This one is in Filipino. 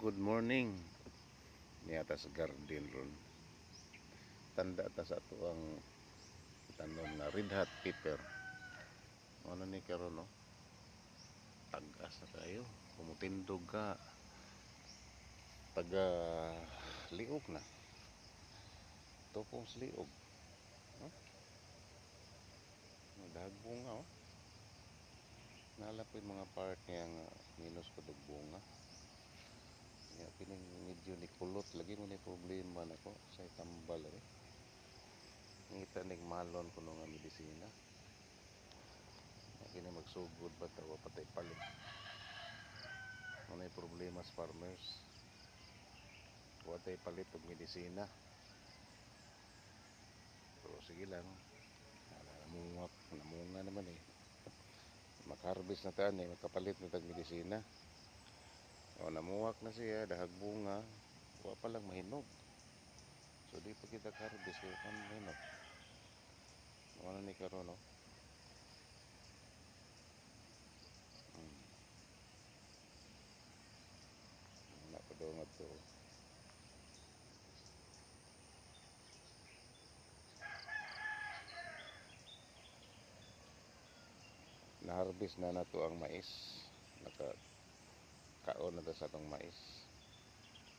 Good morning. Niya sa garden ron. Tanda ta sa ato ang tanom na red hot pepper. Ano ni karon no? Tagas na kayo. Kumutindog ka. Taga liog na. Tupong liog. Huh? Dagbunga oh. Nalapit mga part niya nga minus ko bunga. Ya kining medyo ni kulot lagi mo ni problema nako sa tambal eh. Ngita ning malon kuno nga medisina. Kini magsugod ba tawo patay palit. Ano problema sa farmers? Watay palit og medisina. Pero sige lang. Namunga naman eh. Makaharvest na tayo eh, makapalit na tag medisina. O namuwak na siya, dahag bunga, wa pa lang mahinog. So di pa kita harvest kaya pa mahinog. Ano ni karon no? Wala pa daw nga to. Na-harvest na nato ang mais. Naka kaon na sa atong mais.